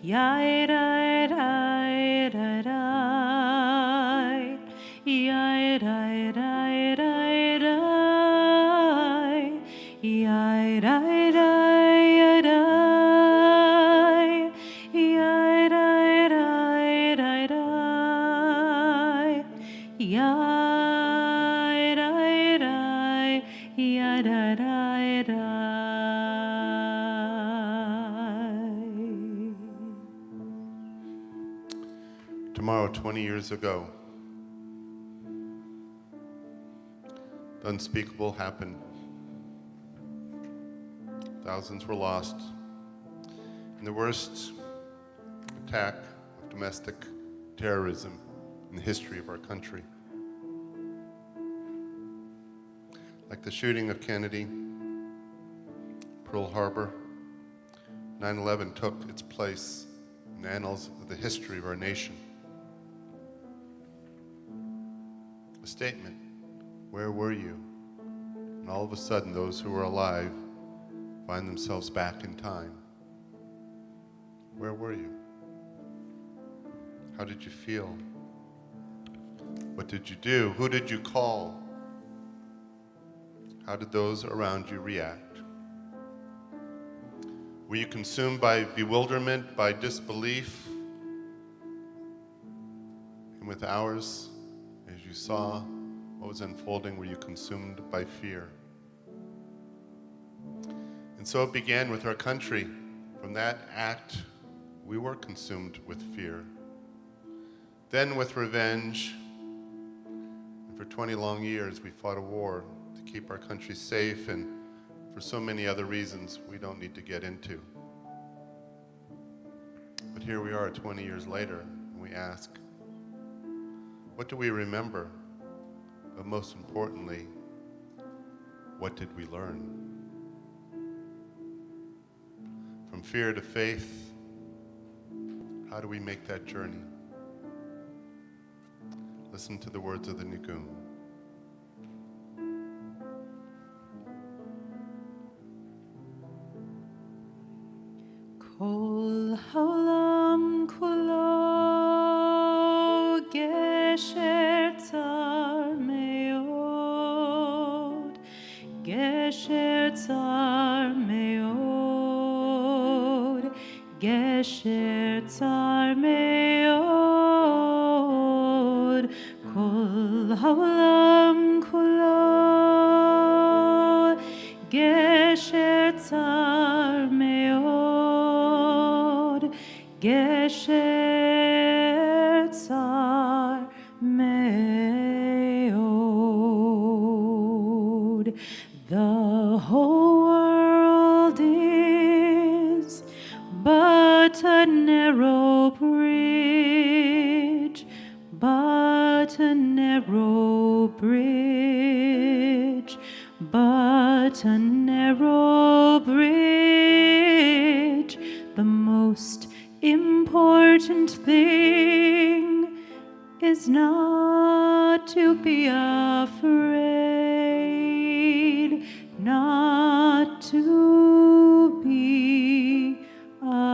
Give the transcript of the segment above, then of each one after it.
Yai rai rai rai rai. Yai rai rai rai rai. Yai rai rai rai. Yai rai rai rai rai. Yai rai rai. Yai rai rai rai. Tomorrow, 20 years ago, the unspeakable happened. Thousands were lost in the worst attack of domestic terrorism in the history of our country. Like the shooting of Kennedy, Pearl Harbor, 9/11 took its place in the annals of the history of our nation. A statement, where were you? And all of a sudden, those who were alive find themselves back in time. Where were you? How did you feel? What did you do? Who did you call? How did those around you react? Were you consumed by bewilderment, by disbelief? And with hours, as you saw what was unfolding, were you consumed by fear? And so it began with our country. From that act, we were consumed with fear. Then with revenge, and for 20 long years, we fought a war to keep our country safe, and for so many other reasons we don't need to get into. But here we are 20 years later, and we ask, what do we remember? But most importantly, what did we learn? From fear to faith, how do we make that journey? Listen to the words of the Nigun. Kol haolam kulo gesher tzar meod, gesher tzar meod, gesher tzar meod. Kol haolam kulo gesher tzar meod, gesher tzar meod. The whole world is but a narrow bridge, but a narrow bridge, but a narrow bridge. The most important thing is not to be afraid, not to be afraid.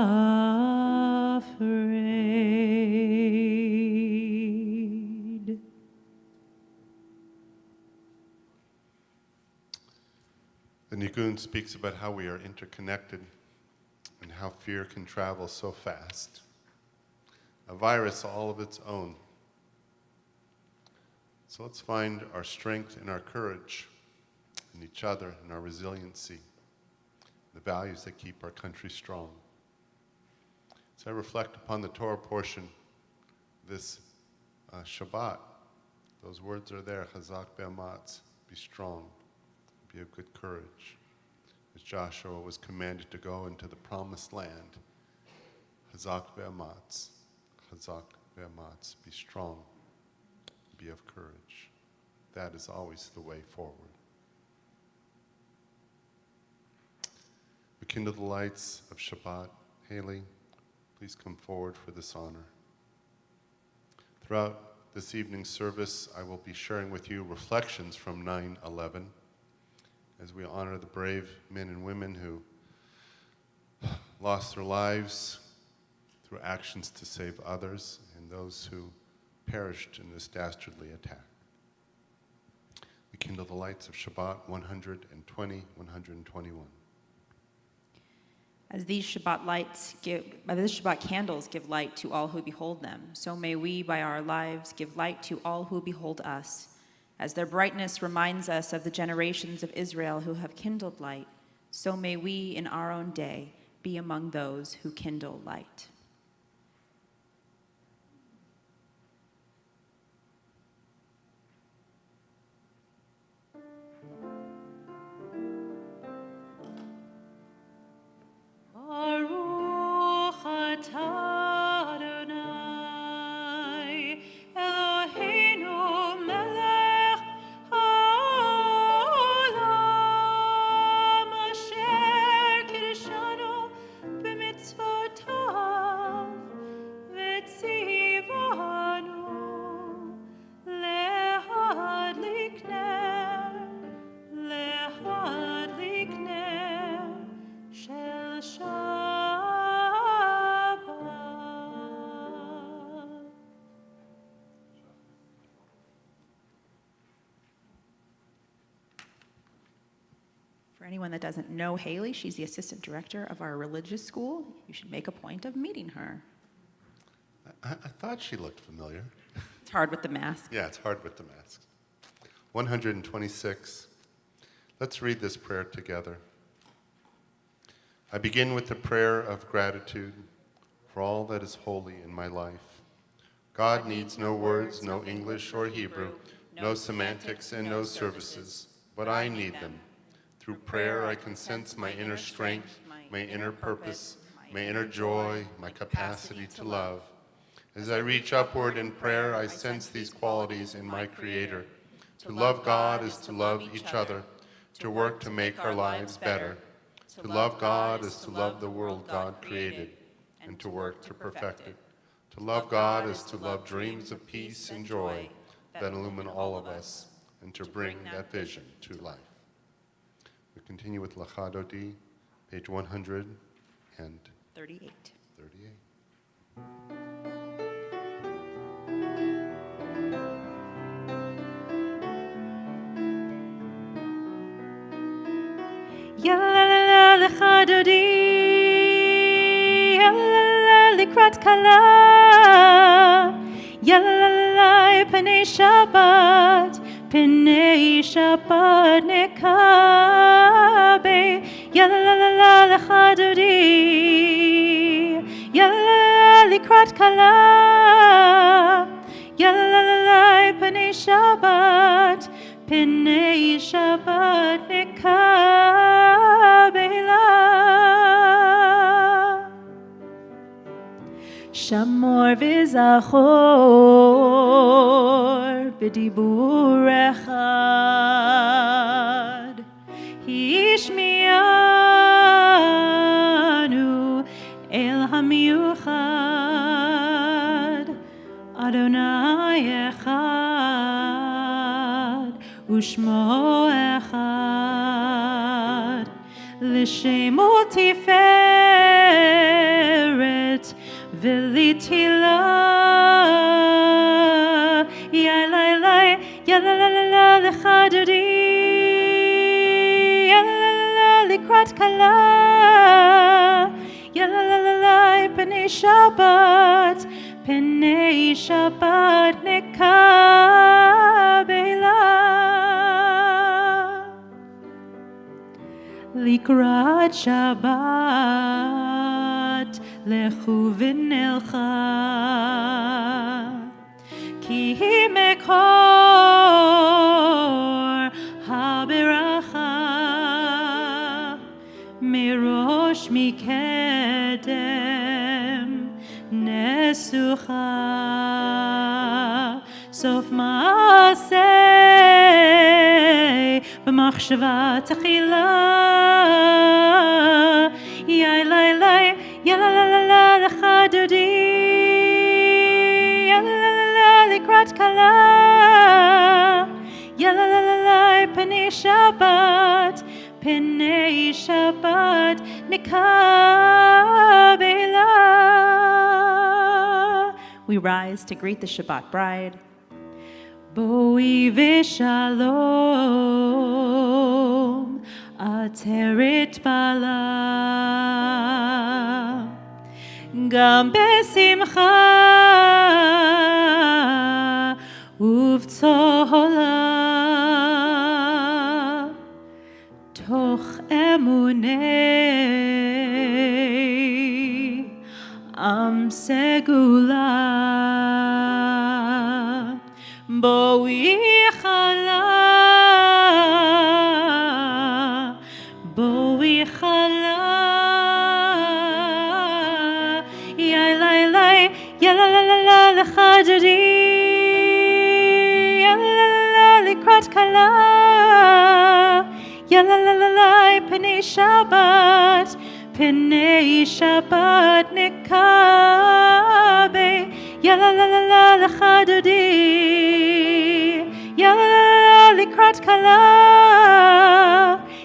The Nigun speaks about how we are interconnected and how fear can travel so fast. A virus all of its own. So let's find our strength and our courage in each other and our resiliency, the values that keep our country strong. So I reflect upon the Torah portion, this Shabbat. Those words are there, Chazak be'amatz, be strong, be of good courage. As Joshua was commanded to go into the promised land, Chazak be'amatz, be strong, be of courage. That is always the way forward. We kindle the lights of Shabbat. Haley, please come forward for this honor. Throughout this evening's service, I will be sharing with you reflections from 9/11 as we honor the brave men and women who lost their lives through actions to save others and those who perished in this dastardly attack. We kindle the lights of Shabbat 120, 121. As these Shabbat candles give light to all who behold them, so may we by our lives give light to all who behold us. As their brightness reminds us of the generations of Israel who have kindled light, so may we in our own day be among those who kindle light. Baruch atah Adonai, Eloheinu melech haolam, asher kiddushanu b'mitzvotav, v'tzivanu lehadlik ner shel Shabbat. For anyone that doesn't know Haley, she's the assistant director of our religious school. You should make a point of meeting her. I thought she looked familiar. It's hard with the mask. Yeah, it's hard with the masks. 126. Let's read this prayer together. I begin with the prayer of gratitude for all that is holy in my life. God needs no words, no English or Hebrew, no semantics and no services, but I need them. Through prayer I can sense my inner strength, my inner purpose, my inner joy, my capacity to love. As I reach upward in prayer, I sense these qualities in my Creator. To love God is to love each other, to work to make our lives better. To love God is to love the world God created, and to work to perfect it. To love God is to love dreams of peace and joy that illumine all of us, and to bring that vision to life. We continue with Lachadodi, page 138. 38. Yalla lecha dodi, yalla likrat kala, yalla penei Shabbat, nekabe, yalla lecha dodi, yalla likrat kala, yalla penei Shabbat, nekabe. Shamor v'zachor b'dibur echad, Hishmianu el hamiuchad, Adonai echad, Ushmo echad, L'shemo tiferet V'litila, Yalalai, Yalala lecha dodi, Yalala likrat kala, Yalalai penei Shabbat, nekabela. Likrat Shabbat, Lechu v'nelcha, ki mekor haberacha, mirosh mikedem nesucha, sof maaseh b'machshava techila, yalalai, yalalala lecha dodi, yalalala likrat kala, yalalala penei Shabbat, nekabela. we rise to greet the Shabbat bride. Boi v'shalom, ateret bala, gam besimcha, uvtzola, toch emunei, am segula. Boi chala, boi chala, ya la la la lechadri, ya la la likrat kala, ya la penei Shabbat nikabe, ya la lechadri. Ya la la likrat kala,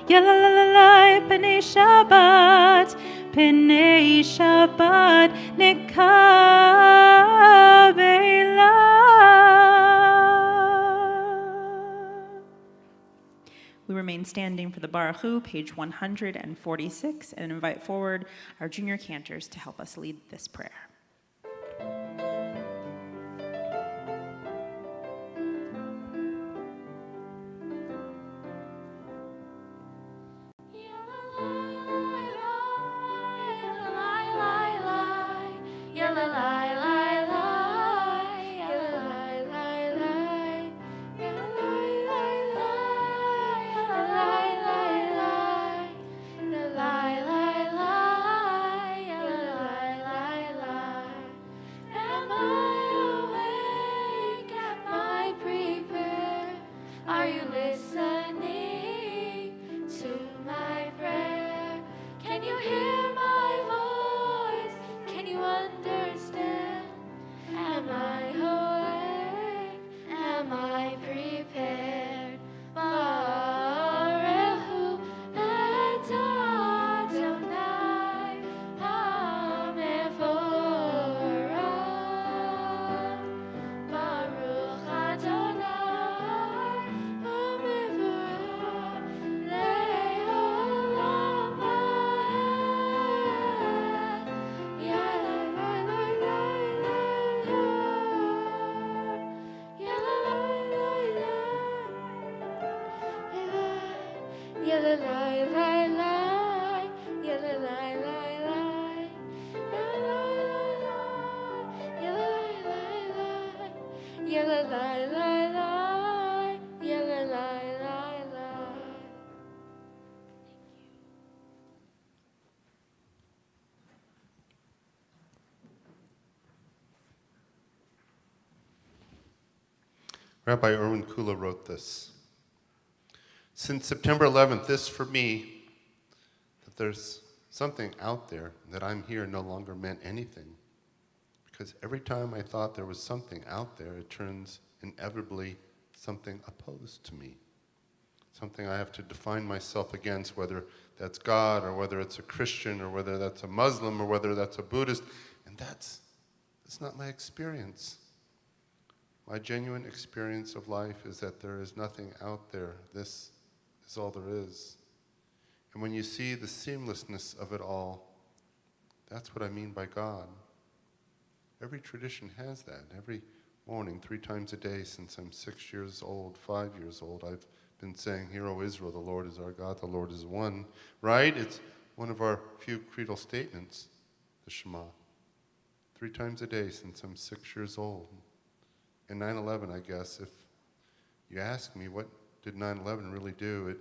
ya la penei Shabbat nekabela. We remain standing for the Baruch Hu, page 146, and invite forward our junior cantors to help us lead this prayer. Rabbi Erwin Kula wrote this. Since September 11th, this for me, that there's something out there, that I'm here no longer meant anything. Because every time I thought there was something out there, it turns inevitably something opposed to me. Something I have to define myself against, whether that's God, or whether it's a Christian, or whether that's a Muslim, or whether that's a Buddhist. And that's not my experience. My genuine experience of life is that there is nothing out there. This is all there is. And when you see the seamlessness of it all, that's what I mean by God. Every tradition has that. Every morning, 3 times a day since I'm 6 years old, 5 years old, I've been saying, "Hear, O Israel, the Lord is our God, the Lord is one." Right? It's one of our few creedal statements, the Shema. 3 times a day since I'm 6 years old. And 9/11, I guess, if you ask me what did 9/11 really do, it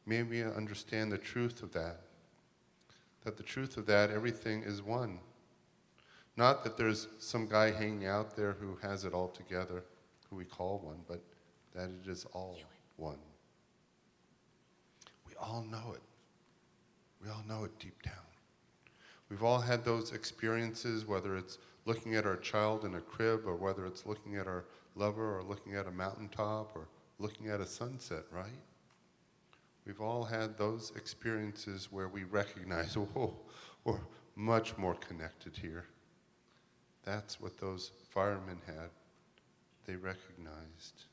made me understand the truth of that. That the truth of that, everything is one. Not that there's some guy hanging out there who has it all together, who we call one, but that it is all one. We all know it. We all know it deep down. We've all had those experiences, whether it's looking at our child in a crib, or whether it's looking at our lover, or looking at a mountaintop, or looking at a sunset, right? We've all had those experiences where we recognize, whoa, we're much more connected here That's what those firemen had. They recognized.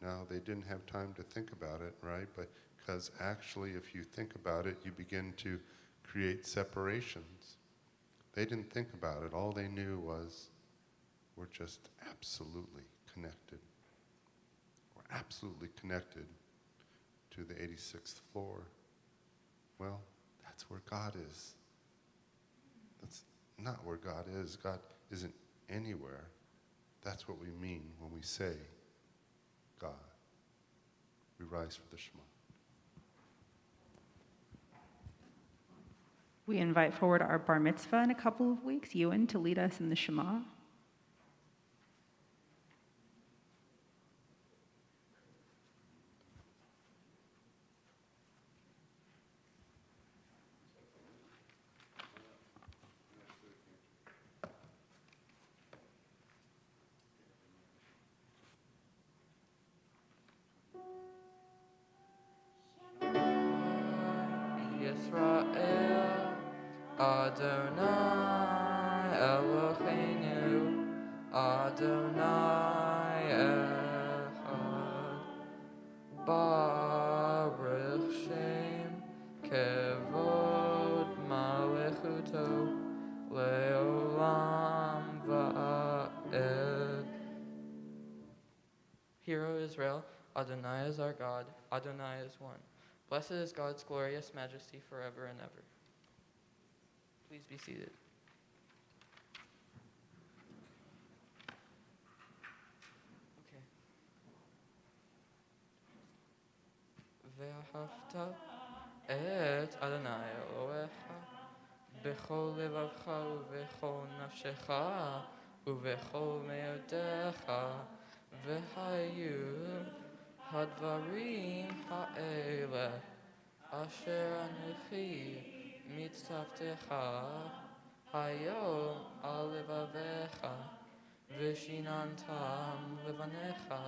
Now, they didn't have time to think about it, right? But because actually, if you think about it, you begin to create separations. They didn't think about it. All they knew was, we're just absolutely connected. We're absolutely connected to the 86th floor. Well, that's where God is. That's not where God is. God isn't anywhere. That's what we mean when we say God. We rise for the Shema. We invite forward our bar mitzvah in a couple of weeks, Ewan, to lead us in the Shema. Yisrael, Adonai Eloheinu, Adonai Echad, Baruch Shem, Kevod Malechuto, Leolam Va'ed. Hear, O Israel, Adonai is our God, Adonai is one. Blessed is God's glorious majesty forever and ever. Please be seated. Okay. Ve'ahavta et Adonai Elohecha b'chol levavcha u'v'chol nafshecha u'v'chol me'odecha v'hayu hadvarim ha'ele asher anuchi mitzavtecha hayom al levavecha v'shinantam levanecha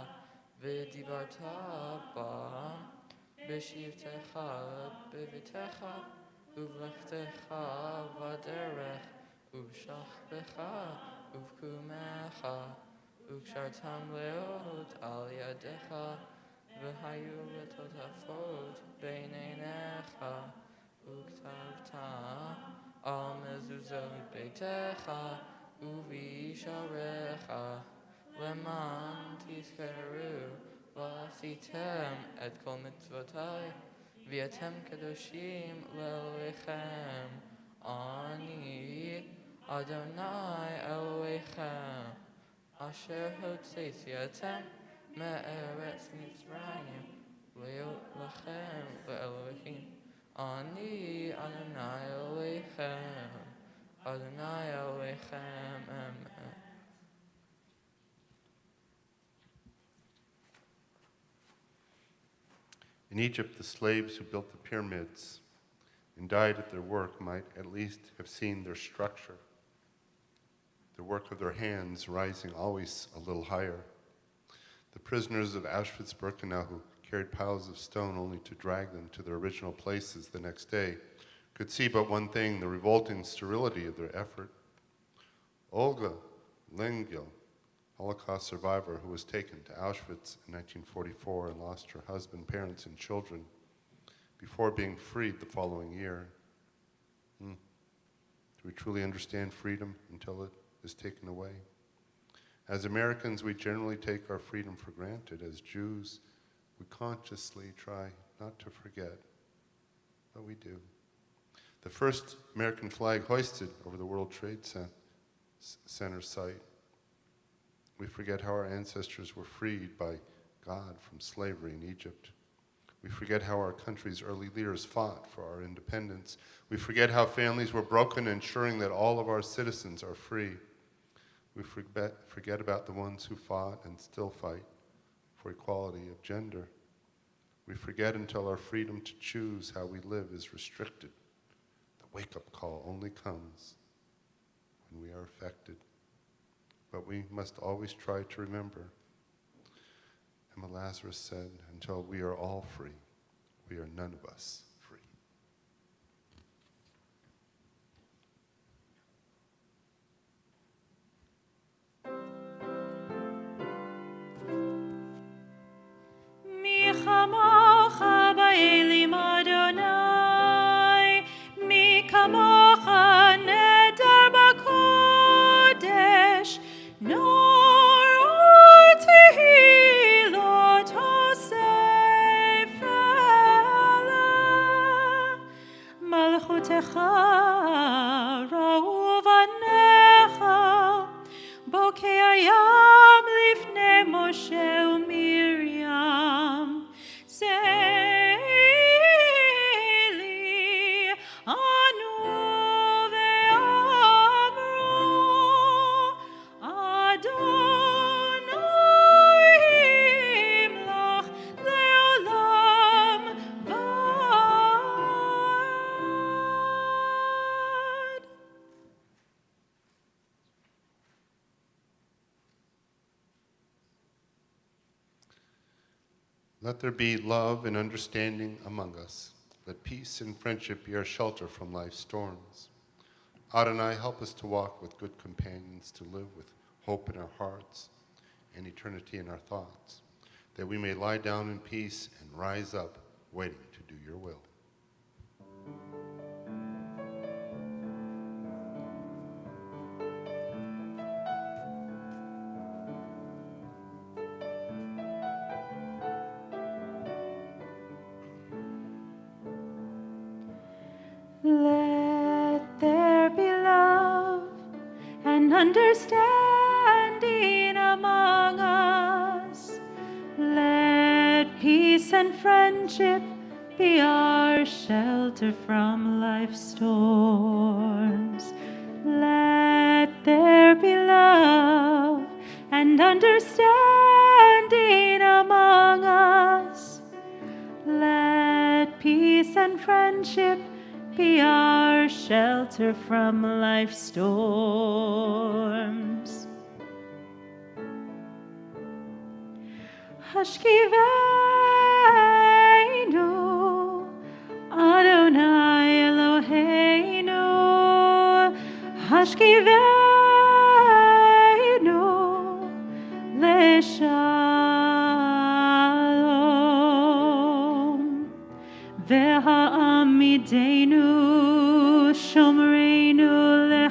v'dibarta bam b'shivtecha b'vitecha uvlechtecha v'derech uv'shachbecha uv'kumecha uv'kshartam leot al yadecha v'hayu letotafot bein einecha uktavta al mezuzot beitecha uvisharecha leman tizkeru v'asitem et kol mitzvotai v'yatem kadoshim le'elohechem ani Adonai Elohechem asher hotzeiti atem me'eretz Mitzrayim le'ot lachem le'Elohim ani Adonai Elohechem Adonai Elohechem Amen. In Egypt, the slaves who built the pyramids and died at their work might at least have seen their structure, the work of their hands rising always a little higher. The prisoners of Auschwitz-Birkenau who carried piles of stone only to drag them to their original places the next day could see but one thing, the revolting sterility of their effort. Olga Lengil, Holocaust survivor who was taken to Auschwitz in 1944 and lost her husband, parents, and children before being freed the following year. Do we truly understand freedom until it is taken away? As Americans, we generally take our freedom for granted. As Jews, we consciously try not to forget, but we do. The first American flag hoisted over the World Trade Center site. We forget how our ancestors were freed by God from slavery in Egypt. We forget how our country's early leaders fought for our independence. We forget how families were broken, ensuring that all of our citizens are free. We forget about the ones who fought and still fight for equality of gender. We forget until our freedom to choose how we live is restricted. The wake-up call only comes when we are affected. But we must always try to remember. Emma Lazarus said, until we are all free, we are none of us free. Let there be love and understanding among us. Let peace and friendship be our shelter from life's storms. Adonai, help us to walk with good companions, to live with hope in our hearts and eternity in our thoughts, that we may lie down in peace and rise up, waiting to do your will. Let there be love and understanding among us. Let peace and friendship be our shelter from life's storms. Let there be love and understanding among us. Let peace and friendship be our shelter from life's storms. Hashkivenu, Adonai Eloheinu. Hashkivenu, Leshalom. Ve'ha'amidenu, Shomreinu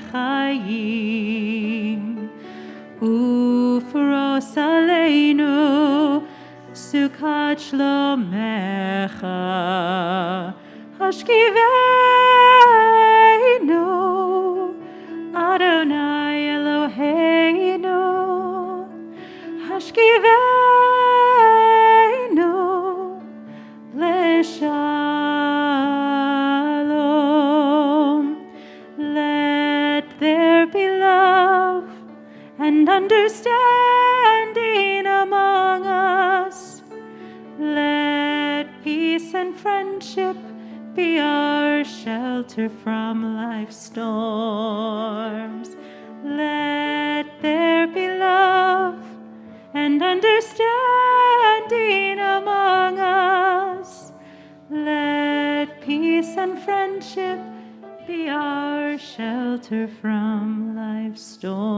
lechayim. Ufros aleinu, Sukkot shlomecha. Hashkivenu, Adonai Eloheinu. Hashkivenu, Leshalom. Let there be love and understanding among us. Let peace and friendship be our shelter from life's storms. Let there be love and understanding among us. Let peace and friendship be our shelter from life's storms.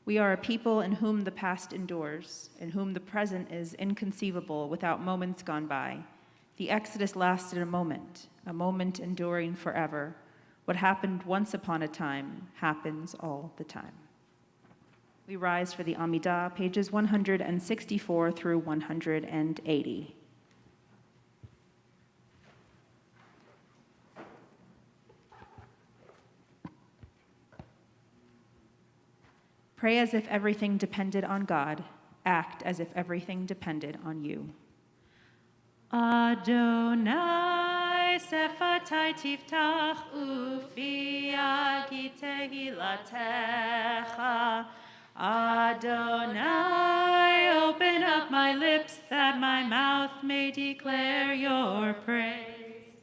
We are a people in whom the past endures, in whom the present is inconceivable without moments gone by. The Exodus lasted a moment enduring forever. What happened once upon a time happens all the time. We rise for the Amidah, pages 164 through 180. Pray as if everything depended on God. Act as if everything depended on you. Adonai sefatai tiftach ufi agi tehilatecha. Adonai, open up my lips that my mouth may declare your praise.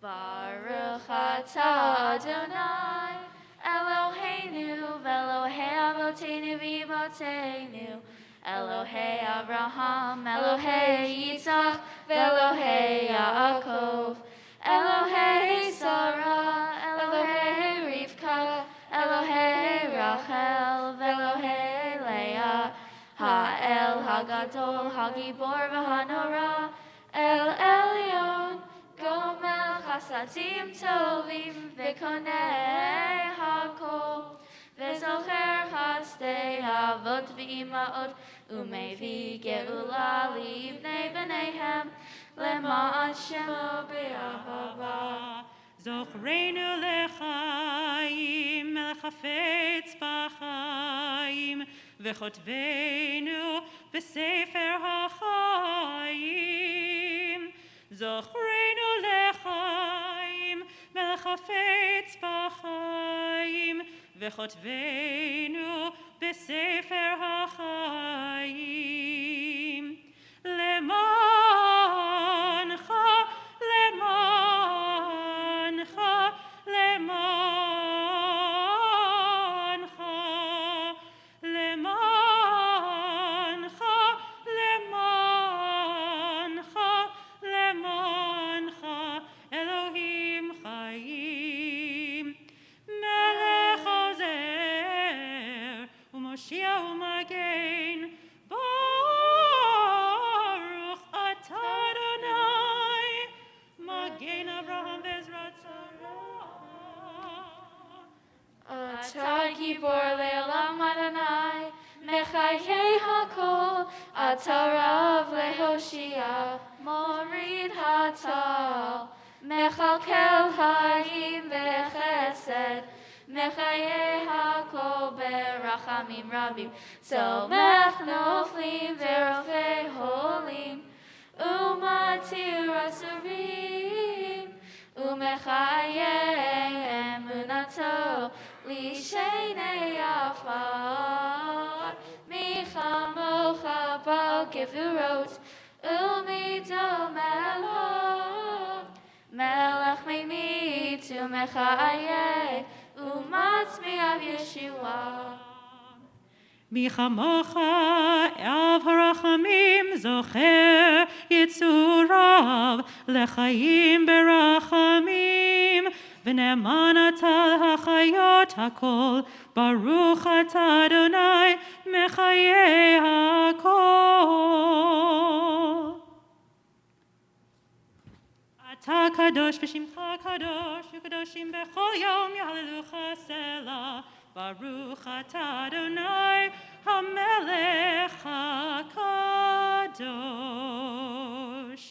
Baruch atah Adonai, Eloheinu v'Elohei Avotenu v'Imotenu, Elohei Abraham, Elohei Yitzhak, v'Elohei Yaakov, Elohei Sarah, Elohei Rivka, Elohei Rachel, v'Elohei Leah, Ha'el Hagadol, Hagibor v'Hanora, El Elyon, Gomel Chasadim Tovim, v'Konei Hakol, v'Zocher Chasdei Avot v'Imaot, Umevi Geula Livnei B'neihem, Lema'an Shemo B'Ahava. Zochreinu lechaim, melchafetz b'chaim, v'chotvenu b'sefer ha'chaim. Zochreinu lechaim, melchafetz b'chaim, v'chotvenu b'sefer ha'chaim. Atarav lehoshia, morid hatal, mechalkel hayim vechesed, mechaye hakol berachamim rabim, somech noflim verofei holim, umatir asurim, umechaye emunato, lishenei afar, michamocha bal gevurot, umido melech, melech meimit umechaye, umatzmi av Yeshua. Michamocha av harachamim zocher yitzurav lechayim berachamim v'ne'eman ata hachayot hakol baruch ata Adonai mechaye hakol. Ata kadosh v'shimcha kadosh u'kadoshim bechol yom yahalelucha selah. Baruch atah Adonai HaMelech HaKadosh.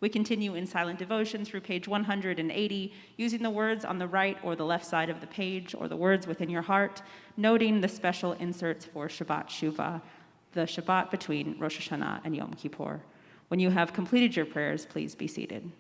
We continue in silent devotion through page 180, using the words on the right or the left side of the page, or the words within your heart, noting the special inserts for Shabbat Shuvah, the Shabbat between Rosh Hashanah and Yom Kippur. When you have completed your prayers, please be seated.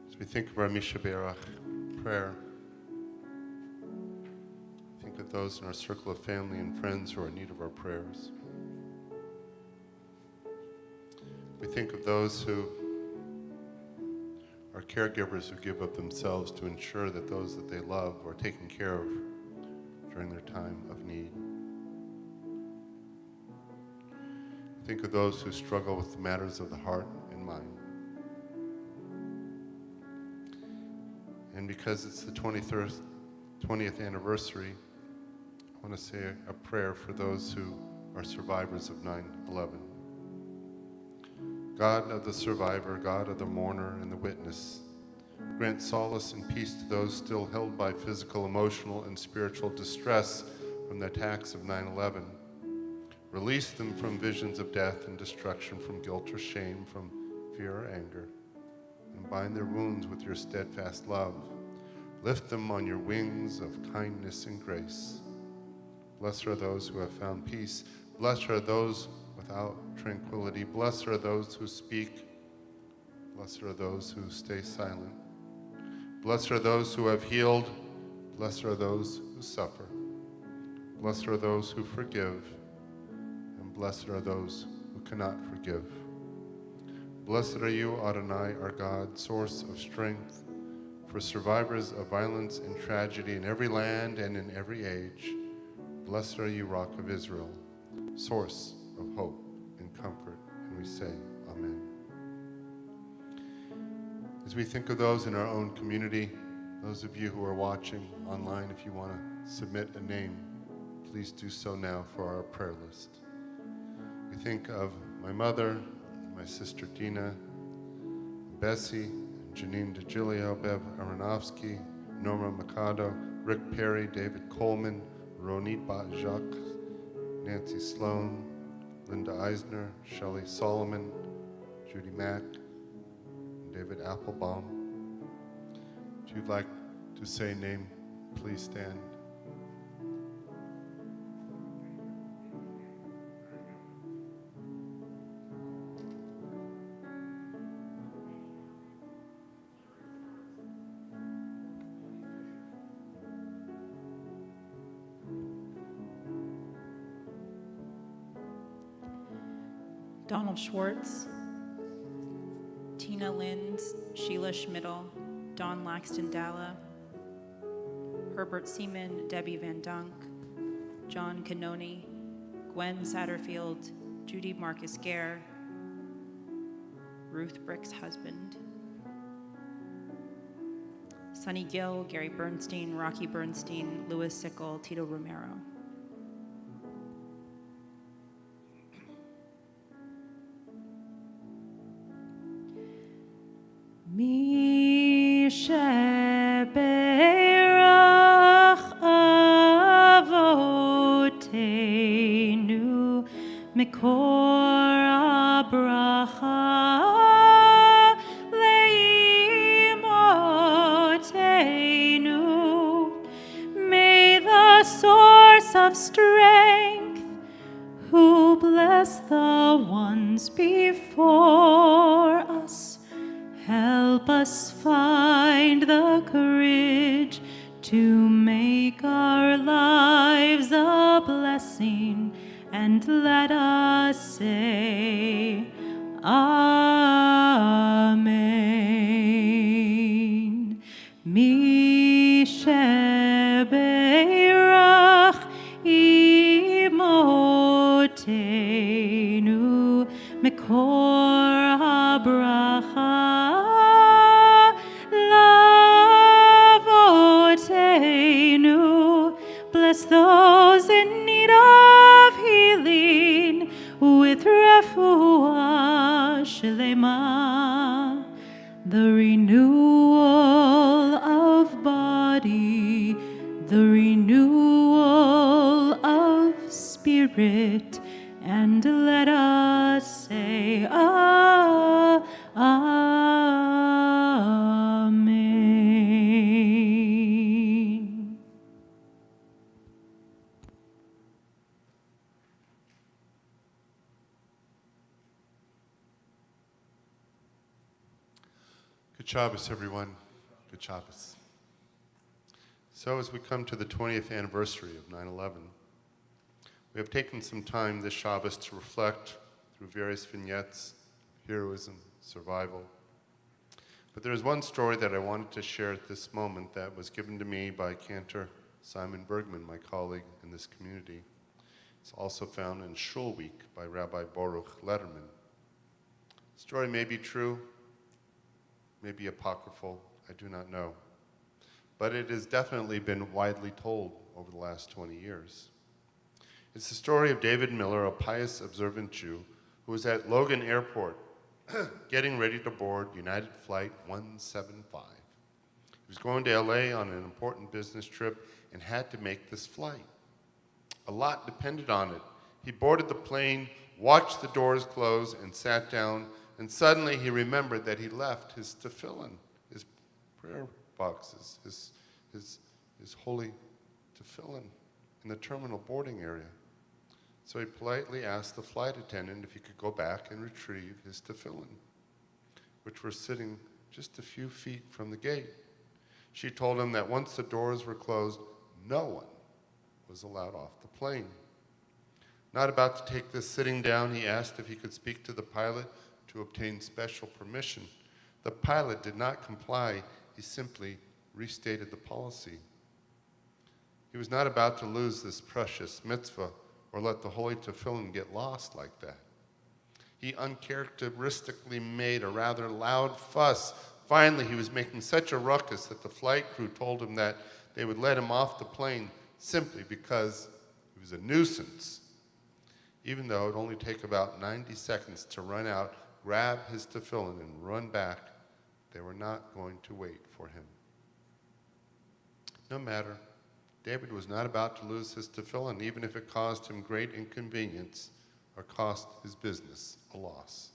As we think of our Misha Berach prayer, think of those in our circle of family and friends who are in need of our prayers. We think of those who are caregivers who give up themselves to ensure that those that they love are taken care of during their time of need. Think of those who struggle with the matters of the heart and mind. And because it's the 20th anniversary, I want to say a prayer for those who are survivors of 9/11. God of the survivor, God of the mourner and the witness, grant solace and peace to those still held by physical, emotional, and spiritual distress from the attacks of 9/11. Release them from visions of death and destruction, from guilt or shame, from fear or anger, and bind their wounds with your steadfast love. Lift them on your wings of kindness and grace. Blessed are those who have found peace. Blessed are those without tranquility. Blessed are those who speak. Blessed are those who stay silent. Blessed are those who have healed. Blessed are those who suffer. Blessed are those who forgive. And blessed are those who cannot forgive. Blessed are you, Adonai, our God, source of strength, For survivors of violence and tragedy in every land and in every age, blessed are you, Rock of Israel, source of hope and comfort. And we say, Amen. As we think of those in our own community, those of you who are watching online, if you want to submit a name, please do so now for our prayer list. We think of my mother, my sister Dina, Bessie, Janine DeGilio, Bev Aronofsky, Norma Mikado, Rick Perry, David Coleman, Ronit Bat-Jacques, Nancy Sloan, Linda Eisner, Shelley Solomon, Judy Mack, and David Applebaum. If you'd like to say name, please stand. Donald Schwartz, Tina Linds, Sheila Schmidl, Don Laxton Dalla, Herbert Seaman, Debbie Van Dunk, John Canoni, Gwen Satterfield, Judy Marcus Gare, Ruth Brick's husband, Sonny Gill, Gary Bernstein, Rocky Bernstein, Louis Sickle, Tito Romero. Mi sheberach avotenu mikor habracha leimotenu. May the source of strength, who bless the ones before us, help us find the courage to make our lives a blessing, and let us say, Amen. Mi sheberach imotenu mikor habracha lavotenu. Bless those in need of healing with refuah shlema, the renewal of body, the renewal of spirit, and let us say, Amen. Good Shabbos, everyone. Good Shabbos. So as we come to the 20th anniversary of 9/11, we have taken some time this Shabbos to reflect through various vignettes, heroism, survival. But there is one story that I wanted to share at this moment that was given to me by Cantor Simon Bergman, my colleague in this community. It's also found in Shul Week by Rabbi Baruch Letterman. The story may be true, may be apocryphal, I do not know. But it has definitely been widely told over the last 20 years. It's the story of David Miller, a pious, observant Jew, who was at Logan Airport getting ready to board United Flight 175. He was going to LA on an important business trip and had to make this flight. A lot depended on it. He boarded the plane, watched the doors close, and sat down, and suddenly he remembered that he left his tefillin, his prayer boxes, his holy tefillin in the terminal boarding area. So he politely asked the flight attendant if he could go back and retrieve his tefillin, which were sitting just a few feet from the gate. She told him that once the doors were closed, no one was allowed off the plane. Not about to take this sitting down, he asked if he could speak to the pilot to obtain special permission. The pilot did not comply he simply restated the policy. He was not about to lose this precious mitzvah or let the holy tefillin get lost like that. He uncharacteristically made a rather loud fuss. Finally, he was making such a ruckus that the flight crew told him that they would let him off the plane simply because he was a nuisance. Even though it would only take about 90 seconds to run out, grab his tefillin, and run back, they were not going to wait for him. No matter, David was not about to lose his tefillin, even if it caused him great inconvenience or cost his business a loss.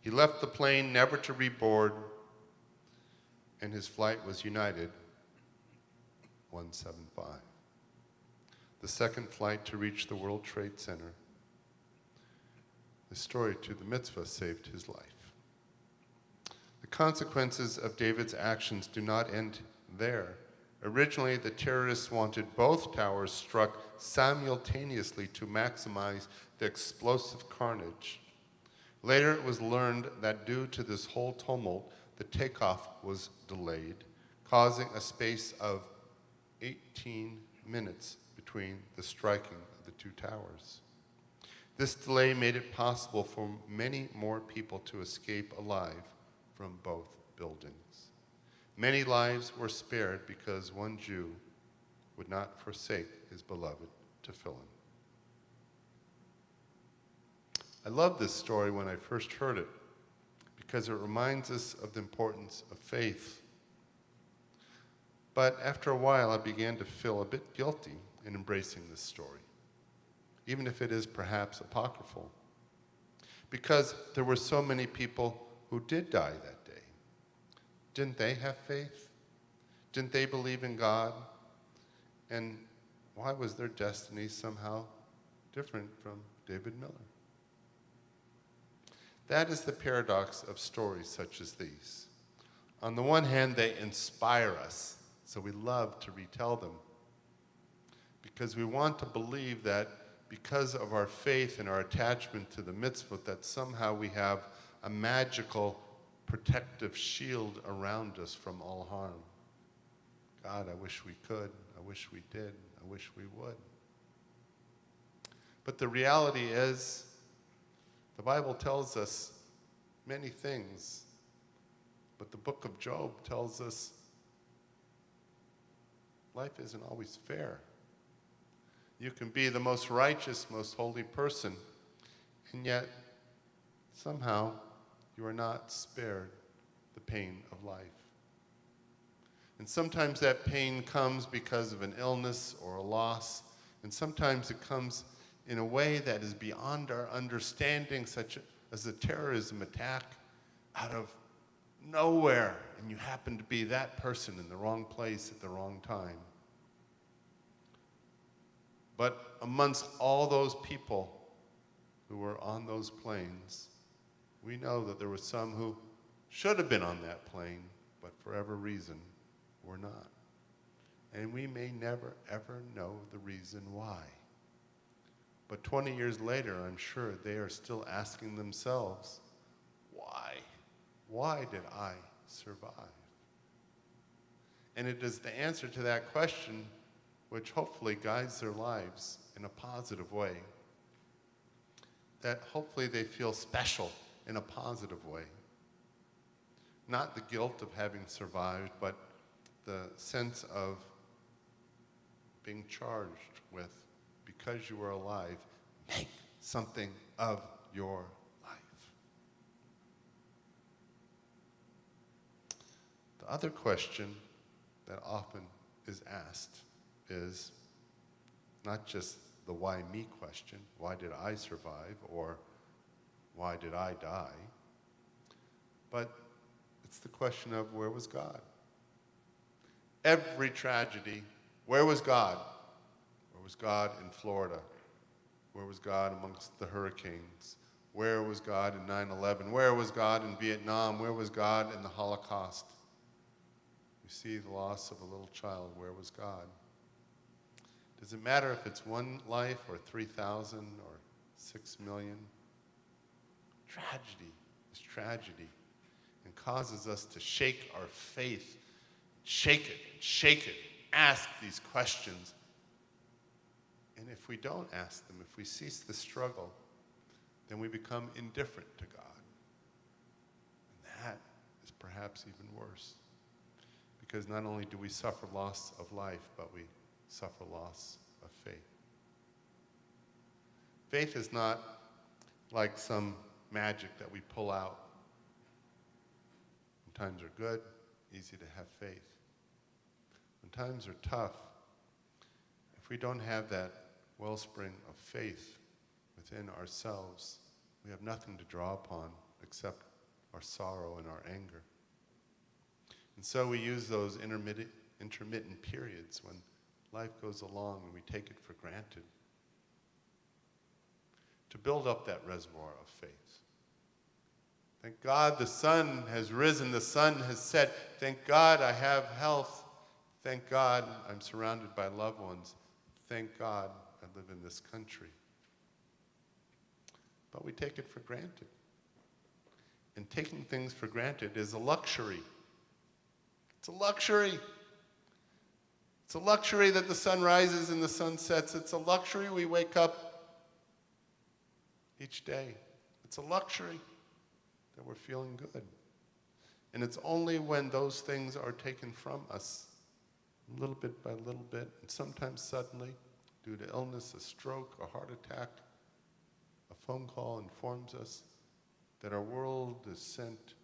He left the plane never to reboard, and his flight was United 175. The second flight to reach the World Trade Center. The story to the mitzvah saved his life. The consequences of David's actions do not end there. Originally, the terrorists wanted both towers struck simultaneously to maximize the explosive carnage. Later, it was learned that due to this whole tumult, the takeoff was delayed, causing a space of 18 minutes between the striking of the two towers. This delay made it possible for many more people to escape alive from both buildings. Many lives were spared because one Jew would not forsake his beloved tefillin. I love this story when I first heard it because it reminds us of the importance of faith. But after a while, I began to feel a bit guilty in embracing this story, even if it is perhaps apocryphal, because there were so many people who did die that day. Didn't they have faith? Didn't they believe in God? And why was their destiny somehow different from David Miller? That is the paradox of stories such as these. On the one hand, they inspire us, so we love to retell them, because we want to believe that because of our faith and our attachment to the mitzvah, that somehow we have a magical protective shield around us from all harm. God, I wish we could. I wish we did. I wish we would. But the reality is, the Bible tells us many things, but the book of Job tells us life isn't always fair. You can be the most righteous, most holy person, and yet somehow you are not spared the pain of life. And sometimes that pain comes because of an illness or a loss, and sometimes it comes in a way that is beyond our understanding, such as a terrorism attack out of nowhere, and you happen to be that person in the wrong place at the wrong time. But amongst all those people who were on those planes, we know that there were some who should have been on that plane, but for whatever reason were not. And we may never, ever know the reason why. But 20 years later, I'm sure they are still asking themselves, why? Why did I survive? And it is the answer to that question which hopefully guides their lives in a positive way. That hopefully they feel special in a positive way. Not the guilt of having survived, but the sense of being charged with, because you are alive, make something of your life. The other question that often is asked is not just the why me question, why did I survive, or why did I die, but it's the question of where was God? Every tragedy, where was God? Where was God in Florida? Where was God amongst the hurricanes? Where was God in 9/11? Where was God in Vietnam? Where was God in the Holocaust? We see the loss of a little child. Where was God? Does it matter if it's one life or 3,000 or 6 million? Tragedy is tragedy and causes us to shake our faith shake it and shake it, ask these questions. And if we don't ask them, if we cease the struggle, then we become indifferent to God. And that is perhaps even worse. Because not only do we suffer loss of life, but we suffer loss of faith. Faith is not like some magic that we pull out. When times are good, easy to have faith. When times are tough, if we don't have that wellspring of faith within ourselves, we have nothing to draw upon except our sorrow and our anger. And so we use those intermittent periods when life goes along and we take it for granted to build up that reservoir of faith. Thank God the sun has risen, the sun has set. Thank God I have health. Thank God I'm surrounded by loved ones. Thank God I live in this country. But we take it for granted. And taking things for granted is a luxury. It's a luxury. It's a luxury that the sun rises and the sun sets. It's a luxury we wake up each day. It's a luxury that we're feeling good. And it's only when those things are taken from us, little bit by little bit, and sometimes suddenly, due to illness, a stroke, a heart attack, a phone call informs us that our world is sent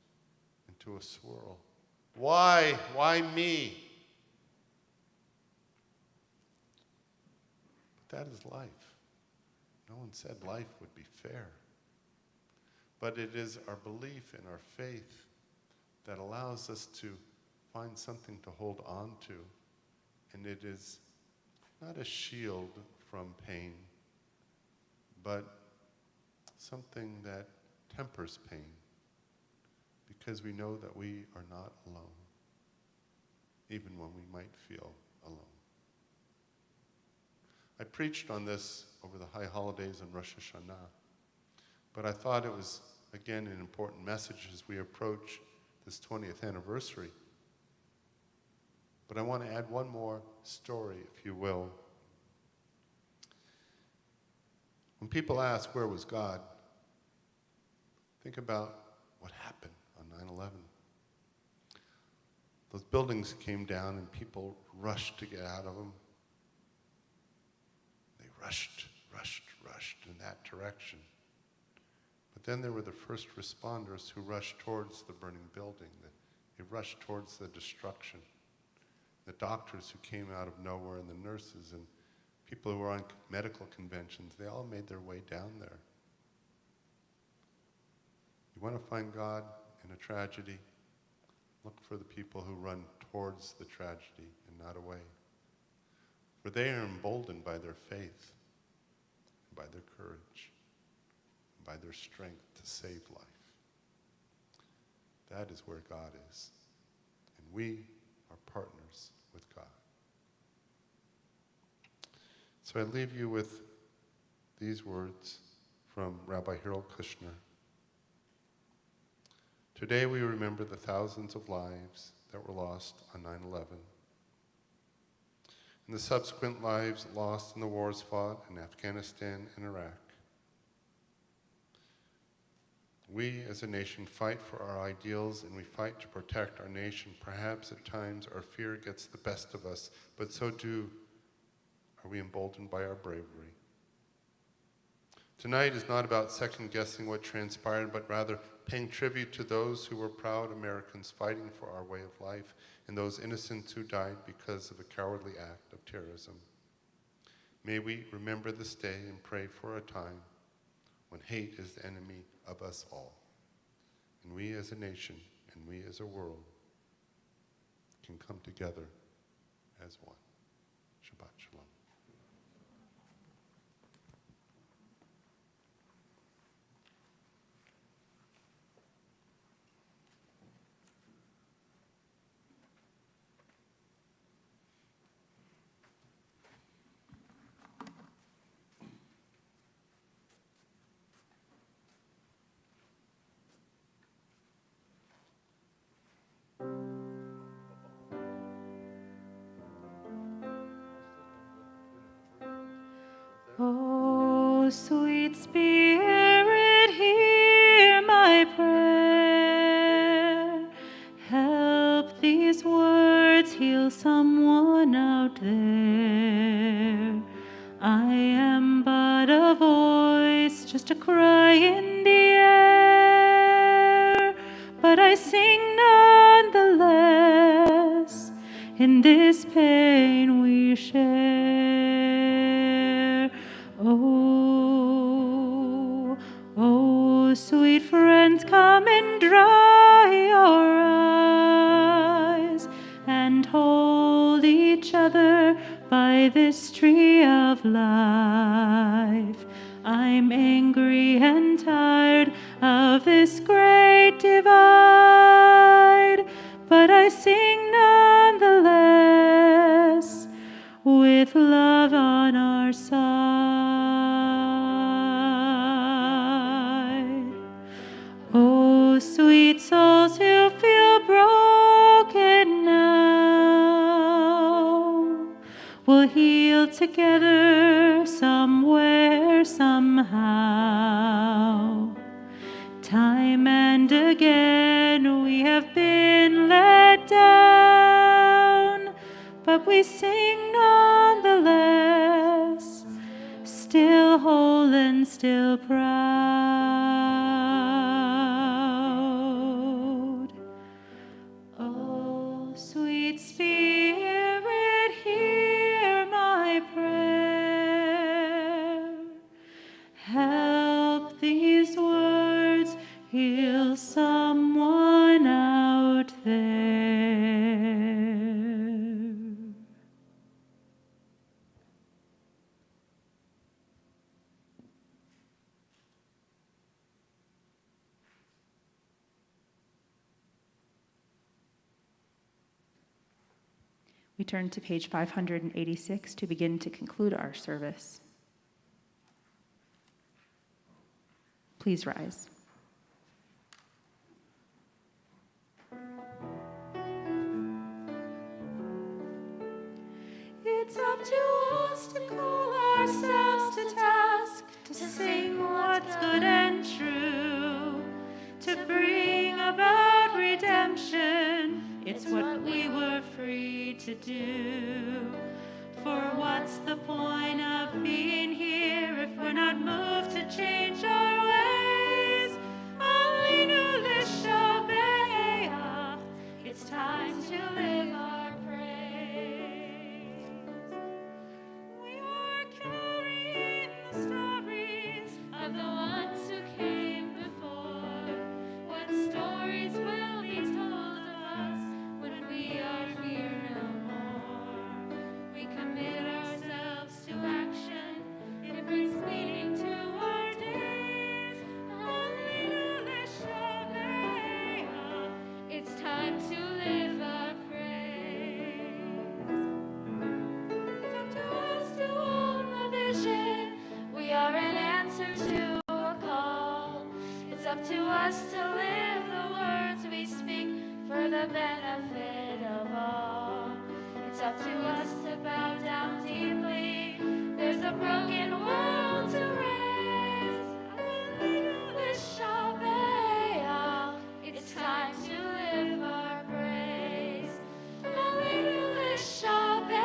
into a swirl. Why? Why me? But that is life. No one said life would be fair. But it is our belief in our faith that allows us to find something to hold on to. And it is not a shield from pain, but something that tempers pain, because we know that we are not alone, even when we might feel alone. I preached on this over the high holidays and Rosh Hashanah, but I thought it was, again, an important message as we approach this 20th anniversary. But I want to add one more story, if you will. When people ask, where was God? Think about what happened on 9/11. Those buildings came down and people rushed to get out of them. They rushed in that direction. But then there were the first responders who rushed towards the burning building. They rushed towards the destruction. The doctors who came out of nowhere and the nurses and people who were on medical conventions, they all made their way down there. You want to find God in a tragedy? Look for the people who run towards the tragedy and not away. For they are emboldened by their faith, and by their courage, and by their strength to save life. That is where God is. And we are partners with God. So I leave you with these words from Rabbi Kushner. Today we remember the thousands of lives that were lost on 9/11, and the subsequent lives lost in the wars fought in Afghanistan and Iraq. We as a nation fight for our ideals, and we fight to protect our nation. Perhaps at times our fear gets the best of us, but so too are we emboldened by our bravery. Tonight is not about second-guessing what transpired, but rather paying tribute to those who were proud Americans fighting for our way of life, and those innocents who died because of a cowardly act of terrorism. May we remember this day and pray for a time when hate is the enemy of us all, and we as a nation and we as a world can come together as one. Shabbat Shalom. O sweet Spirit, hear my prayer. Help these words heal someone out there. I am but a voice, just a cry in the air, but I sing nonetheless. In this pain we share. Oh, oh, sweet friends, come and dry your eyes and hold each other by this tree of life. I'm angry and tired of this great divide, but I sing nonetheless with love on our side. Oh, sweet souls who feel broken now, we'll heal together somewhere, somehow. Time and again we have been let down, but we sing nonetheless, still whole and still proud. Oh, sweet Spirit, hear my prayer. Help these words heal someone out there. We turn to page 586 to begin to conclude our service. Please rise. It's up to us to call ourselves to task, to sing what's good and true, to bring about redemption. It's what we were free to do. For what's the point of being here if we're not moved to change our ways? Alinu l'shabeach. It's time to live our praise. We are carrying the stories of the ones who came before. What stories will be told of us when we are here no more? We commit ourselves to action. It brings meaning to our days. Alinu l'shabeach. It's time to live our praise. It's up to us to own the vision. We are an answer to a call. It's up to us to live the words we speak for the benefit of all. It's up to us to bow down deeply. There's a broken world to raise. L'shabeach. It's time to live our praise. L'shabeach.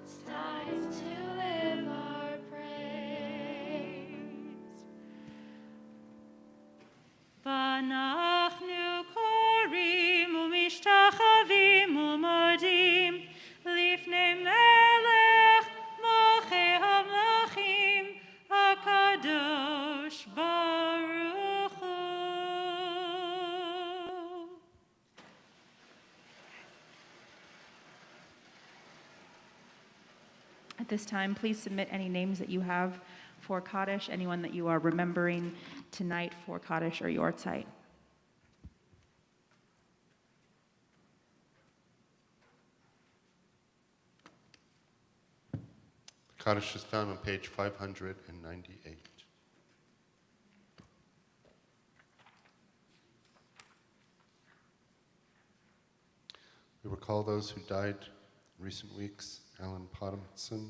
It's time to live our praise. ואנחנו קוראים ומשתחווים ומודים לפני מלך מלכי המלכים הקדוש ברוך הוא. At this time, please submit any names that you have for Kaddish, anyone that you are remembering tonight for Kaddish or Yortzeit. Kaddish is found on page 598. We recall those who died in recent weeks Alan Pottomson,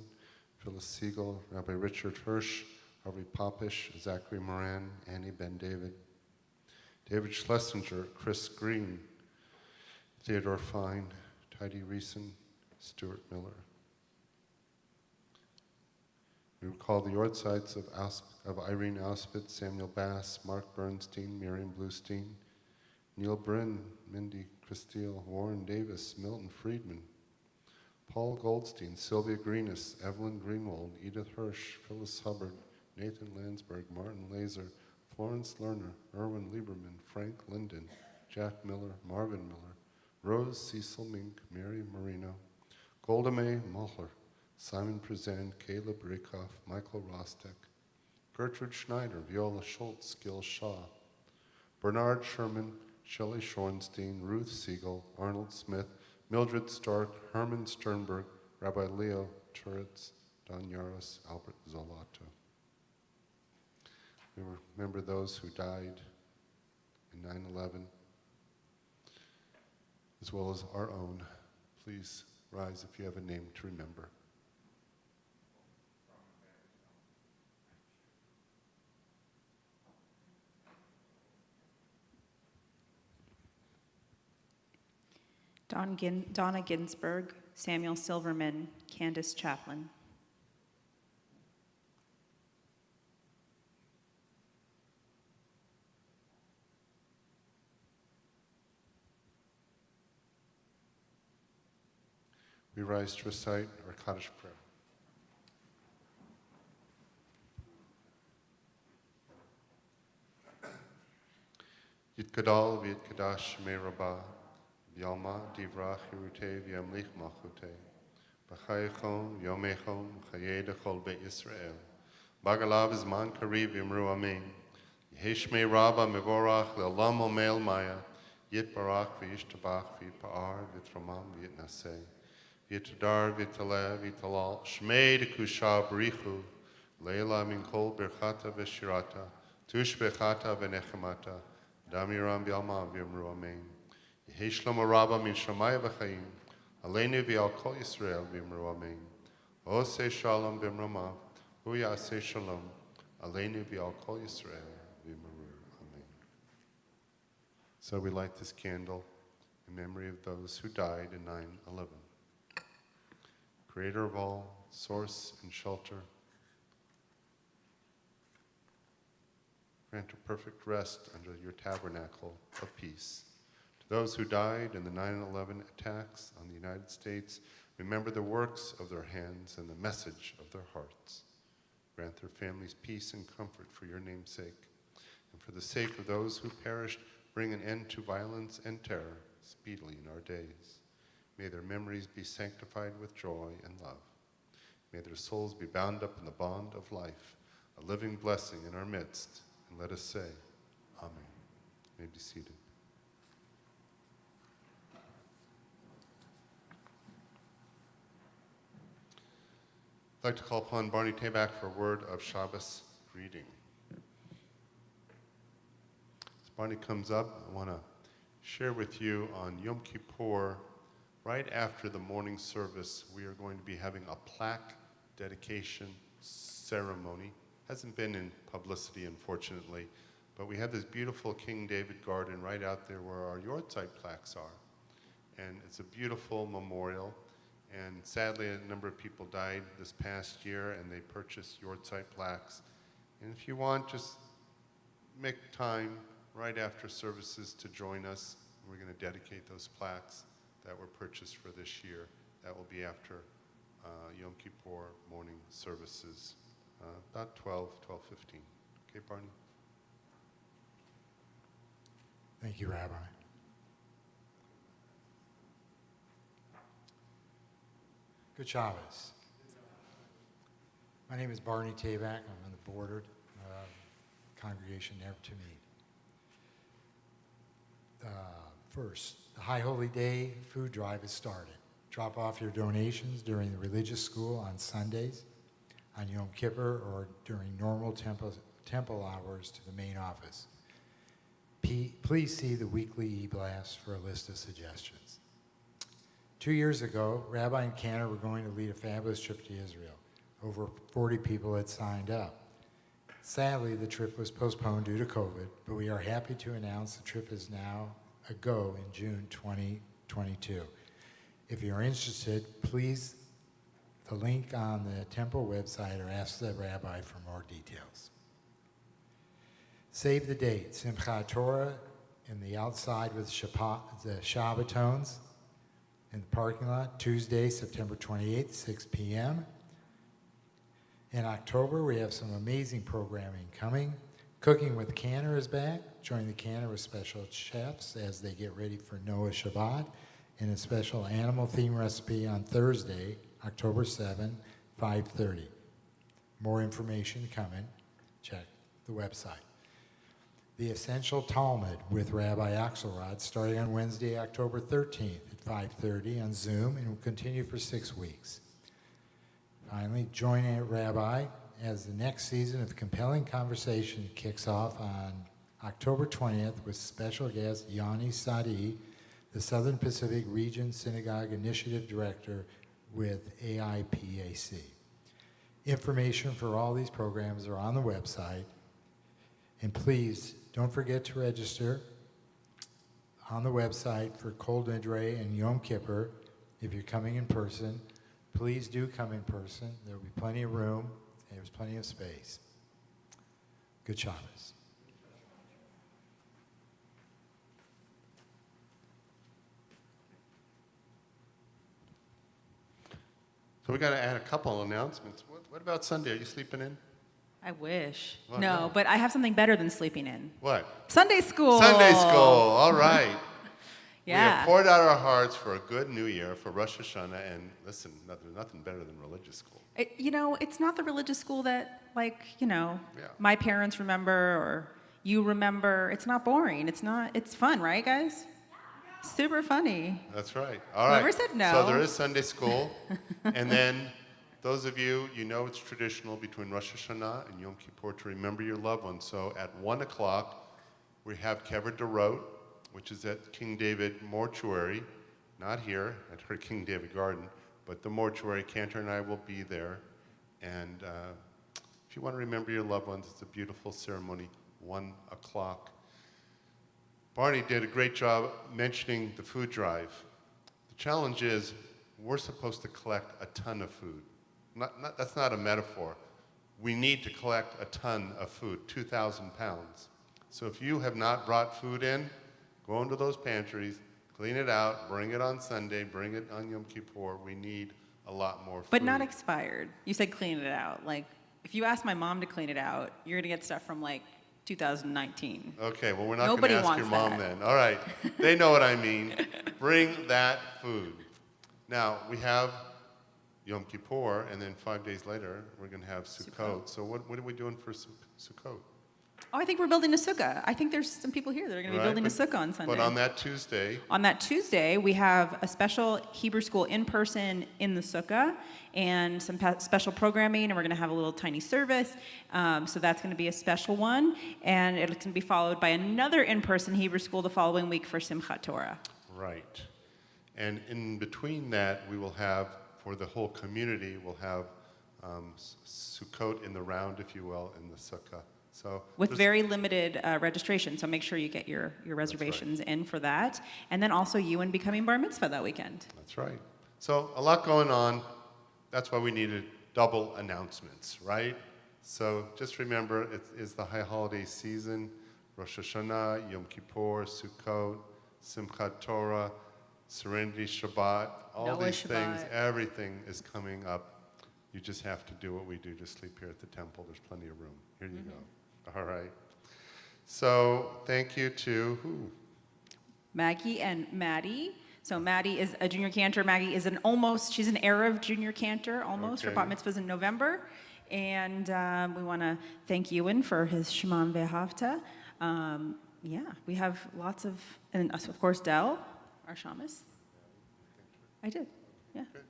Phyllis Siegel, Rabbi Richard Hirsch, Harvey Popish, Zachary Moran, Annie Ben David, David Schlesinger, Chris Green, Theodore Fine, Tidy Reeson, Stuart Miller. We recall the Yortsites of Irene Auspitz, Samuel Bass, Mark Bernstein, Miriam Bluestein, Neil Bryn, Mindy Christile, Warren Davis, Milton Friedman, Paul Goldstein, Sylvia Greenis, Evelyn Greenwald, Edith Hirsch, Phyllis Hubbard, Nathan Landsberg, Martin Laser, Florence Lerner, Erwin Lieberman, Frank Linden, Jack Miller, Marvin Miller, Rose Cecil Mink, Mary Marino, Golda Mae Muller, Simon Prezan, Caleb Rakoff, Michael Rostek, Gertrude Schneider, Viola Schultz, Gil Shaw, Bernard Sherman, Shelley Schornstein, Ruth Siegel, Arnold Smith, Mildred Stark, Herman Sternberg, Rabbi Leo Turitz, Don Yaros, Albert Zolato. We remember those who died in 9/11, as well as our own. Please rise if you have a name to remember. Donna Ginsburg, Samuel Silverman, Candace Chaplin. We rise to recite our Kaddish Prayer. Yitkadal v'yitkadash me Rabbi, v'yalma divrach yerutei v'yamlich malchutei, b'chayechon v'yomechon v'chayei dechol beit Yisrael, bagalav zman kariv yimru amen, yehesh me Rabba mevorach le'olam omel maya, yitbarach v'yishtabach v'yitpa'ar v'yitramam v'yitnaseh, v'yitadar v'yitaleh v'yitalal, shmei dekusha b'richu, leila min kol berchata v'shirata, tush bechata v'nechemata, Damiram Bialma Vimru Amen. Yehishlam Rabba min Shamaya V'chaim. Aleinu v'al Kol Yisrael Vimru Amen. Ose Shalom Bimramav. Hu Yaseh Shalom. Aleinu v'al Kol Yisrael Vimru Amen. So we light this candle in memory of those who died in 9/11. Creator of all, source and shelter, grant a perfect rest under your tabernacle of peace. To those who died in the 9/11 attacks on the United States, remember the works of their hands and the message of their hearts. Grant their families peace and comfort for your name's sake. And for the sake of those who perished, bring an end to violence and terror speedily in our days. May their memories be sanctified with joy and love. May their souls be bound up in the bond of life, a living blessing in our midst. And let us say, Amen. You may be seated. I'd like to call upon Barney Tabak for a word of Shabbos greeting. As Barney comes up, I want to share with you on Yom Kippur, right after the morning service, we are going to be having a plaque dedication ceremony. Hasn't been in publicity, unfortunately, but we have this beautiful King David garden right out there where our Yortzeit plaques are. And it's a beautiful memorial. And sadly, a number of people died this past year, and they purchased Yortzeit plaques. And if you want, just make time right after services to join us. We're going to dedicate those plaques that were purchased for this year. That will be after Yom Kippur morning services. About 12:15. Okay, Barney? Thank you, Rabbi. Good Shabbos. My name is Barney Tabak. I'm on the board congregation Never to Meet. First, the High Holy Day food drive has started. Drop off your donations during the religious school on Sundays, on Yom Kippur, or during normal temple hours to the main office. Please see the weekly e-blast for a list of suggestions. 2 years ago, Rabbi and Cantor were going to lead a fabulous trip to Israel. Over 40 people had signed up. Sadly, the trip was postponed due to COVID, but we are happy to announce the trip is now a go in June 2022. If you're interested, please, the link on the temple website, or ask the rabbi for more details. Save the date, Simchat Torah in the outside with the Shabbatones in the parking lot, Tuesday, September 28th, 6 p.m. In October, we have some amazing programming coming. Cooking with Cantor is back. Join the Cantor with special chefs as they get ready for Noah Shabbat, and a special animal theme recipe on Thursday, October 7, 5:30. More information coming. Check the website. The Essential Talmud with Rabbi Axelrod starting on Wednesday, October 13th at 5:30 on Zoom, and will continue for 6 weeks. Finally, join a Rabbi as the next season of compelling conversation kicks off on October 20th with special guest Yanni Sadi, the Southern Pacific Region Synagogue Initiative Director with AIPAC. Information for all these programs are on the website. And please, don't forget to register on the website for Kol Nidre and Yom Kippur if you're coming in person. Please do come in person. There will be plenty of room, and there's plenty of space. Good Shabbos. So we got to add a couple announcements. What about Sunday? Are you sleeping in? I wish. Well, No, no. but I have something better than sleeping in. What? Sunday school. Sunday school. All right. We Yeah. have poured out our hearts for a good new year, for Rosh Hashanah, and listen, there's nothing better than religious school. It's not the religious school that, Yeah. my parents remember or you remember. It's not boring. It's fun, right, guys? Super funny. That's right. All right. Whoever said no. So there is Sunday school, and then those of you, it's traditional between Rosh Hashanah and Yom Kippur to remember your loved ones. So at 1 o'clock, we have Kever Derot, which is at King David Mortuary, not here at her King David Garden, but the mortuary. Cantor and I will be there. And if you want to remember your loved ones, it's a beautiful ceremony, 1 o'clock. Barney did a great job mentioning the food drive. The challenge is we're supposed to collect a ton of food. That's not a metaphor. We need to collect a ton of food, 2,000 pounds. So if you have not brought food in, go into those pantries, clean it out, bring it on Sunday, bring it on Yom Kippur. We need a lot more food. But not expired. You said clean it out. If you ask my mom to clean it out, you're going to get stuff from 2019. Okay, well, we're not going Nobody to ask your wants mom that. then. All right, they know what I mean. Bring that food. Now, we have Yom Kippur, and then 5 days later, we're going to have Sukkot. So what are we doing for Sukkot? Oh, I think we're building a sukkah. I think there's some people here that are going to be building a sukkah on Sunday. But on that Tuesday, we have a special Hebrew school in person in the sukkah and some special programming, and we're going to have a little tiny service. So that's going to be a special one, and it's going to be followed by another in-person Hebrew school the following week for Simchat Torah. right. And in between that, we will have, for the whole community, we'll have Sukkot in the round, if you will, in the sukkah. So With very limited registration, so make sure you get your reservations in for that. And then also you and becoming bar mitzvah that weekend. That's right. So a lot going on. That's why we needed double announcements, right? So just remember, it is the high holiday season. Rosh Hashanah, Yom Kippur, Sukkot, Simchat Torah, Serenity Shabbat, all Noah these things, Shabbat. everything is coming up. You just have to do what we do, just sleep here at the temple. There's plenty of room. Here you go. All right. So thank you to who? Maggie and Maddie. So Maddie is a junior cantor. Maggie is she's an Erev junior cantor, almost. Her Okay. bat mitzvah's in November. And we want to thank Ewan for his Shema Ve'ahavta. We have lots of, and of course Dell, our shamus. I did, yeah. Good.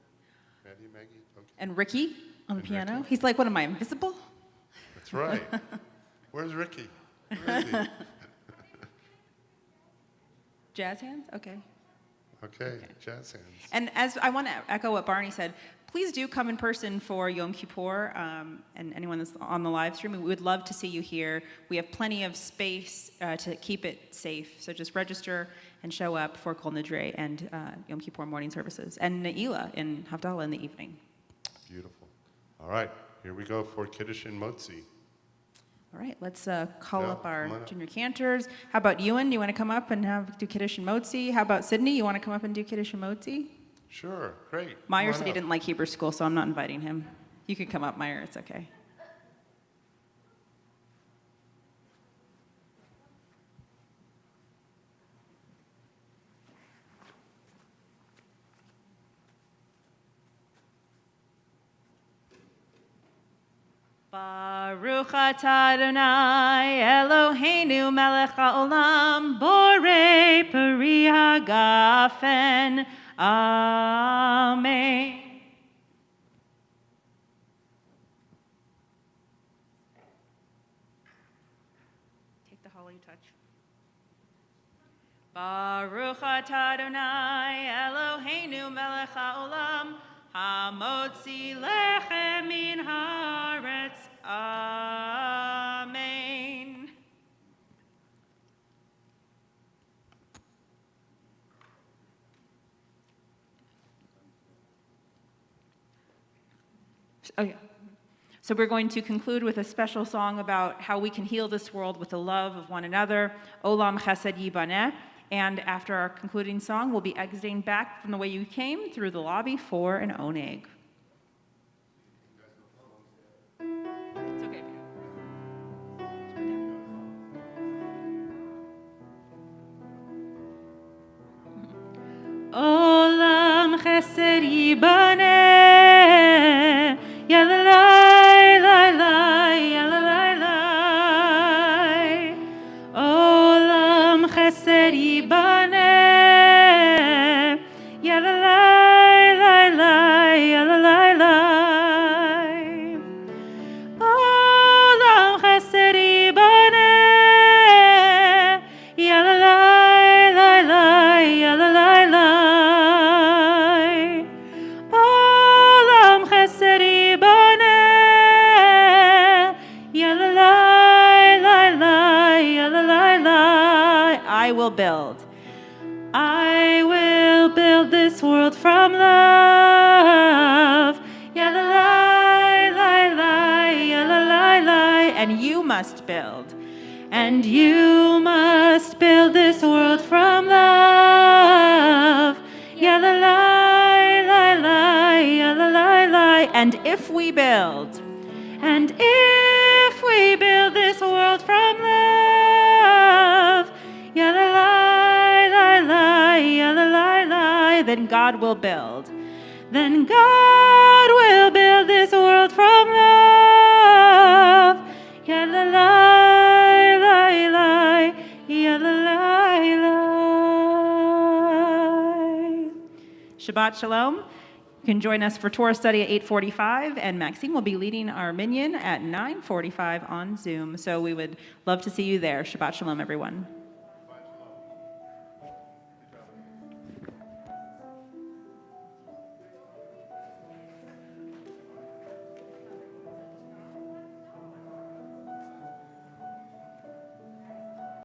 Maggie, okay. And Ricky on the And piano. Ricky. He's like, what am I, invisible? That's right. Where's Ricky? Where is he? Jazz hands? Okay. Okay, jazz hands. And as I want to echo what Barney said, please do come in person for Yom Kippur, and anyone that's on the live stream. We would love to see you here. We have plenty of space to keep it safe, so just register and show up for Kol Nidre and Yom Kippur morning services, and Ne'ilah in Havdalah in the evening. Beautiful. All right, here we go for Kiddush and Motzi. All right, let's call Yeah, up our come on up. junior cantors. How about Ewan? You want to come up and do Kiddush and Motzi? How about Sydney? You want to come up and do Kiddush and Motzi? Sure, great. Meyer Come said on he up. didn't like Hebrew school, so I'm not inviting him. You can come up, Meyer. It's okay. Baruch atah Adonai Eloheinu melech haolam borei peri hagafen. Amen. Take the holy touch. Baruch atah Adonai Eloheinu melech haolam hamotzi lechem min haaretz. Amen. Oh, yeah. So we're going to conclude with a special song about how we can heal this world with the love of one another, Olam Chesed Yibaneh. And after our concluding song, we'll be exiting back from the way you came through the lobby for an oneg. It's okay. Olam Chesed Yibaneh, Yalalai, Lai, Yalalai. Olam Chesed Yibaneh, Yalalai, Lai, Yalalai. Olam Chesed Yibaneh, Yalalai, Lai, Yalalai. Olam Chesed Yibaneh, Yalalai, Lai, Yalalai. I will build. I will build this world from love. Yalalai, Lai, Yalalai. And you must build. And you must build this world from love. Yalalai, Lai, Yalalai. And if we build this world from love, Yalalai, Lai, Yalalai, then God will build. Then God will build this world from love. Yalalai, Lai, Yalalai. Shabbat Shalom. You can join us for Torah study at 8:45, and Maxine will be leading our minyan at 9:45 on Zoom. So we would love to see you there. Shabbat Shalom, everyone.